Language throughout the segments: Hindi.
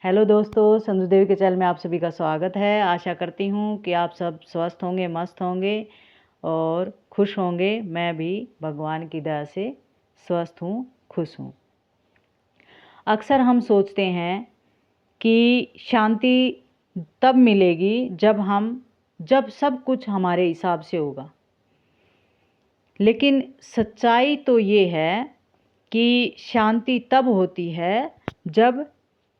हेलो दोस्तों, संजू देवी के चैनल में आप सभी का स्वागत है। आशा करती हूँ कि आप सब स्वस्थ होंगे, मस्त होंगे और खुश होंगे। मैं भी भगवान की दया से स्वस्थ हूँ, खुश हूँ। अक्सर हम सोचते हैं कि शांति तब मिलेगी जब सब कुछ हमारे हिसाब से होगा। लेकिन सच्चाई तो ये है कि शांति तब होती है जब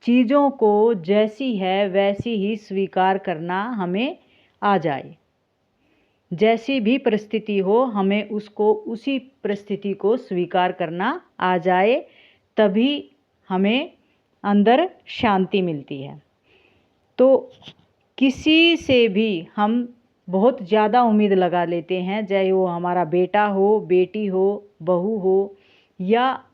चीज़ों को जैसी है वैसी ही स्वीकार करना हमें आ जाए। जैसी भी परिस्थिति हो, हमें उसको उसी परिस्थिति को स्वीकार करना आ जाए, तभी हमें अंदर शांति मिलती है। तो किसी से भी हम बहुत ज़्यादा उम्मीद लगा लेते हैं, चाहे वो हमारा बेटा हो, बेटी हो, बहू हो या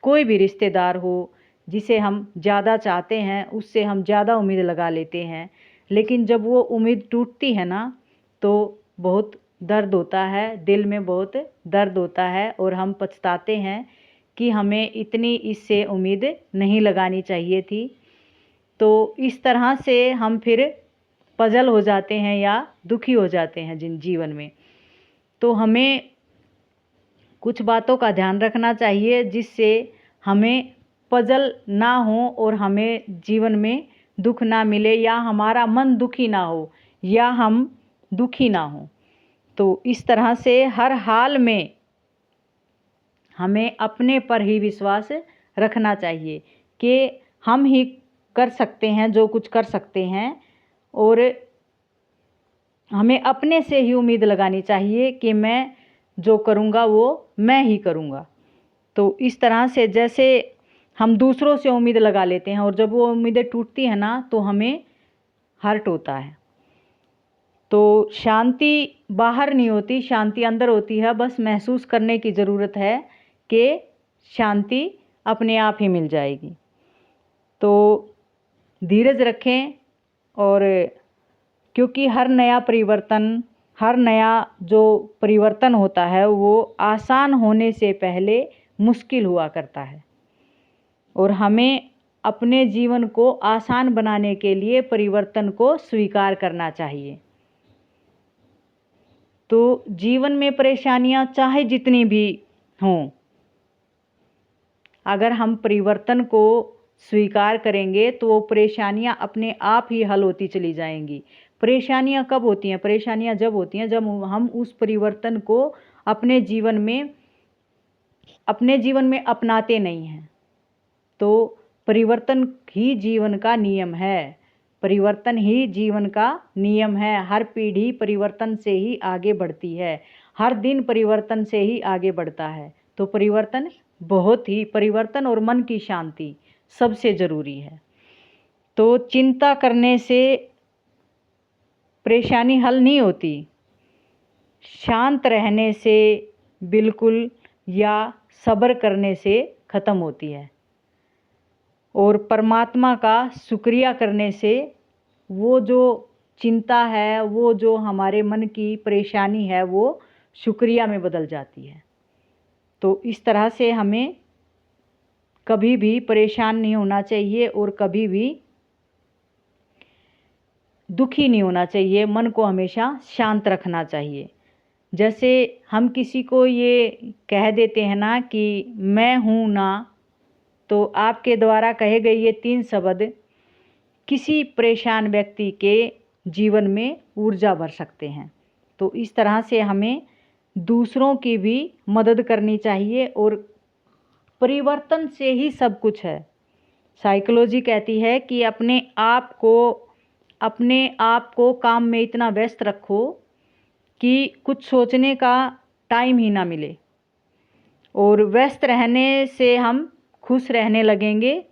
कोई भी रिश्तेदार हो जिसे हम ज़्यादा चाहते हैं, उससे हम ज़्यादा उम्मीद लगा लेते हैं। लेकिन जब वो उम्मीद टूटती है ना, तो बहुत दर्द होता है, दिल में बहुत दर्द होता है और हम पछताते हैं कि हमें इतनी इससे उम्मीद नहीं लगानी चाहिए थी। तो इस तरह से हम फिर पजल हो जाते हैं या दुखी हो जाते हैं जीवन में। तो हमें कुछ बातों का ध्यान रखना चाहिए जिससे हमें पजल ना हो और हमें जीवन में दुख ना मिले या हमारा मन दुखी ना हो या हम दुखी ना हो। तो इस तरह से हर हाल में हमें अपने पर ही विश्वास रखना चाहिए कि हम ही कर सकते हैं, जो कुछ कर सकते हैं, और हमें अपने से ही उम्मीद लगानी चाहिए कि मैं जो करूँगा वो मैं ही करूँगा। तो इस तरह से जैसे हम दूसरों से उम्मीद लगा लेते हैं और जब वो उम्मीदें टूटती हैं ना, तो हमें हर्ट होता है। तो शांति बाहर नहीं होती, शांति अंदर होती है। बस महसूस करने की ज़रूरत है कि शांति अपने आप ही मिल जाएगी। तो धीरज रखें, और क्योंकि हर नया परिवर्तन होता है वो आसान होने से पहले मुश्किल हुआ करता है, और हमें अपने जीवन को आसान बनाने के लिए परिवर्तन को स्वीकार करना चाहिए। तो जीवन में परेशानियां चाहे जितनी भी हों, अगर हम परिवर्तन को स्वीकार करेंगे तो वो परेशानियां अपने आप ही हल होती चली जाएंगी। परेशानियां कब होती हैं? परेशानियां जब होती हैं जब हम उस परिवर्तन को अपने जीवन में अपनाते नहीं हैं। तो परिवर्तन ही जीवन का नियम है। परिवर्तन ही जीवन का नियम है। हर पीढ़ी परिवर्तन से ही आगे बढ़ती है, हर दिन परिवर्तन से ही आगे बढ़ता है। तो परिवर्तन और मन की शांति सबसे ज़रूरी है। तो चिंता करने से परेशानी हल नहीं होती, शांत रहने से बिल्कुल या सब्र करने से ख़त्म होती है। और परमात्मा का शुक्रिया करने से वो जो चिंता है, वो जो हमारे मन की परेशानी है, वो शुक्रिया में बदल जाती है। तो इस तरह से हमें कभी भी परेशान नहीं होना चाहिए और कभी भी दुखी नहीं होना चाहिए। मन को हमेशा शांत रखना चाहिए। जैसे हम किसी को ये कह देते हैं ना कि मैं हूँ ना, तो आपके द्वारा कहे गए ये 3 शब्द किसी परेशान व्यक्ति के जीवन में ऊर्जा भर सकते हैं। तो इस तरह से हमें दूसरों की भी मदद करनी चाहिए, और परिवर्तन से ही सब कुछ है। साइकोलॉजी कहती है कि अपने आप को काम में इतना व्यस्त रखो कि कुछ सोचने का टाइम ही ना मिले, और व्यस्त रहने से हम खुश रहने लगेंगे।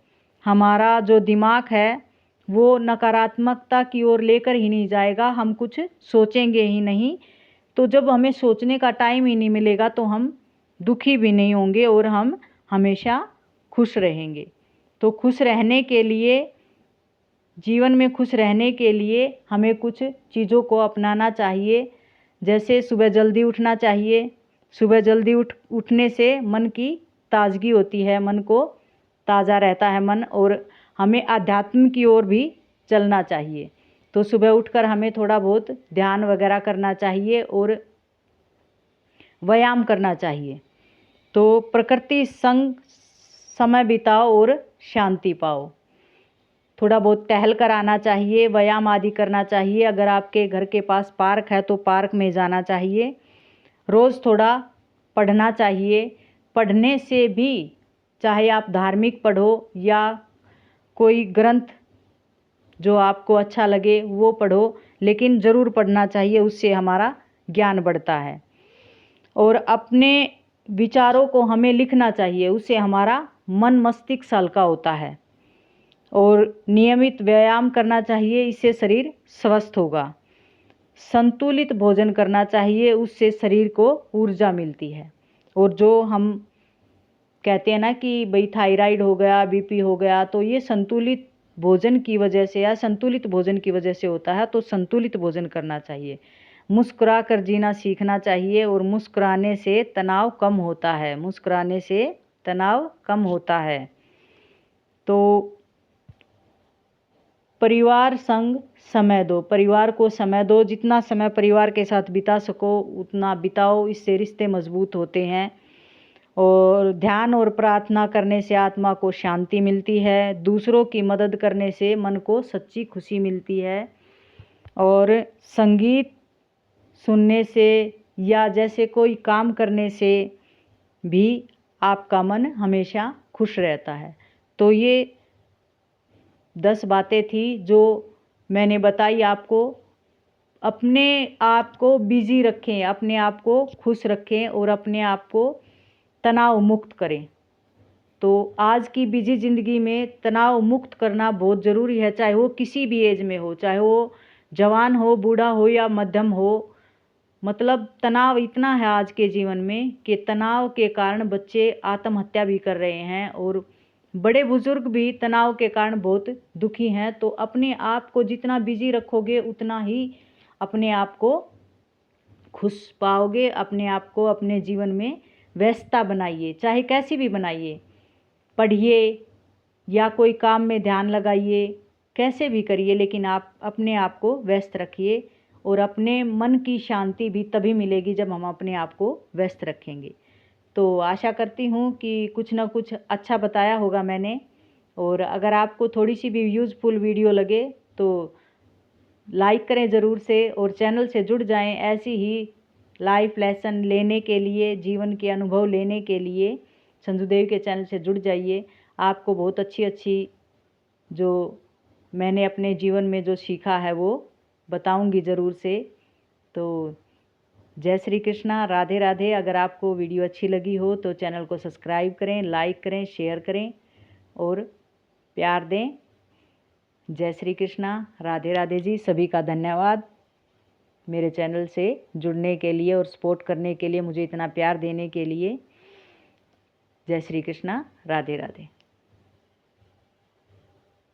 हमारा जो दिमाग है वो नकारात्मकता की ओर लेकर ही नहीं जाएगा, हम कुछ सोचेंगे ही नहीं। तो जब हमें सोचने का टाइम ही नहीं मिलेगा तो हम दुखी भी नहीं होंगे और हम हमेशा खुश रहेंगे। तो खुश रहने के लिए, जीवन में खुश रहने के लिए हमें कुछ चीज़ों को अपनाना चाहिए। जैसे सुबह जल्दी उठना चाहिए। सुबह जल्दी उठने से मन की ताजगी होती है, मन को ताज़ा रहता है मन, और हमें आध्यात्म की ओर भी चलना चाहिए। तो सुबह उठकर हमें थोड़ा बहुत ध्यान वगैरह करना चाहिए और व्यायाम करना चाहिए। तो प्रकृति संग समय बिताओ और शांति पाओ। थोड़ा बहुत टहल कर आना चाहिए, व्यायाम आदि करना चाहिए। अगर आपके घर के पास पार्क है तो पार्क में जाना चाहिए। रोज़ थोड़ा पढ़ना चाहिए। पढ़ने से भी, चाहे आप धार्मिक पढ़ो या कोई ग्रंथ जो आपको अच्छा लगे वो पढ़ो, लेकिन ज़रूर पढ़ना चाहिए, उससे हमारा ज्ञान बढ़ता है। और अपने विचारों को हमें लिखना चाहिए, उससे हमारा मन मस्तिष्क हल्का होता है। और नियमित व्यायाम करना चाहिए, इससे शरीर स्वस्थ होगा। संतुलित भोजन करना चाहिए, उससे शरीर को ऊर्जा मिलती है। और जो हम कहते हैं ना कि भाई थायराइड हो गया, बीपी हो गया, तो ये संतुलित भोजन की वजह से या संतुलित भोजन की वजह से होता है। तो संतुलित भोजन करना चाहिए। मुस्कुरा कर जीना सीखना चाहिए और मुस्कुराने से तनाव कम होता है। मुस्कुराने से तनाव कम होता है। तो परिवार संग समय दो। परिवार को समय दो। जितना समय परिवार के साथ बिता सको उतना बिताओ, इससे रिश्ते मजबूत होते हैं। और ध्यान और प्रार्थना करने से आत्मा को शांति मिलती है। दूसरों की मदद करने से मन को सच्ची खुशी मिलती है। और संगीत सुनने से या जैसे कोई काम करने से भी आपका मन हमेशा खुश रहता है। तो ये 10 बातें थी जो मैंने बताई आपको। अपने आप को बिजी रखें, अपने आप को खुश रखें और अपने आप को तनाव मुक्त करें। तो आज की बिजी ज़िंदगी में तनाव मुक्त करना बहुत ज़रूरी है, चाहे वो किसी भी एज में हो, चाहे वो जवान हो, बूढ़ा हो या मध्यम हो। मतलब तनाव इतना है आज के जीवन में कि तनाव के कारण बच्चे आत्महत्या भी कर रहे हैं और बड़े बुजुर्ग भी तनाव के कारण बहुत दुखी हैं। तो अपने आप को जितना बिजी रखोगे उतना ही अपने आप को खुश पाओगे। अपने आप को अपने जीवन में व्यस्तता बनाइए, चाहे कैसी भी बनाइए। पढ़िए या कोई काम में ध्यान लगाइए, कैसे भी करिए, लेकिन आप अपने आप को व्यस्त रखिए। और अपने मन की शांति भी तभी मिलेगी जब हम अपने आप को व्यस्त रखेंगे। तो आशा करती हूँ कि कुछ ना कुछ अच्छा बताया होगा मैंने। और अगर आपको थोड़ी सी भी यूज़फुल वीडियो लगे तो लाइक करें ज़रूर से और चैनल से जुड़ जाएं। ऐसी ही लाइफ लेसन लेने के लिए, जीवन के अनुभव लेने के लिए संजू के चैनल से जुड़ जाइए। आपको बहुत अच्छी अच्छी जो मैंने अपने जीवन में जो सीखा है वो बताऊंगी ज़रूर से। तो जय श्री कृष्णा, राधे राधे। अगर आपको वीडियो अच्छी लगी हो तो चैनल को सब्सक्राइब करें, लाइक करें, शेयर करें और प्यार दें। जय श्री कृष्णा, राधे राधे जी। सभी का धन्यवाद मेरे चैनल से जुड़ने के लिए और सपोर्ट करने के लिए, मुझे इतना प्यार देने के लिए। जय श्री कृष्णा, राधे राधे।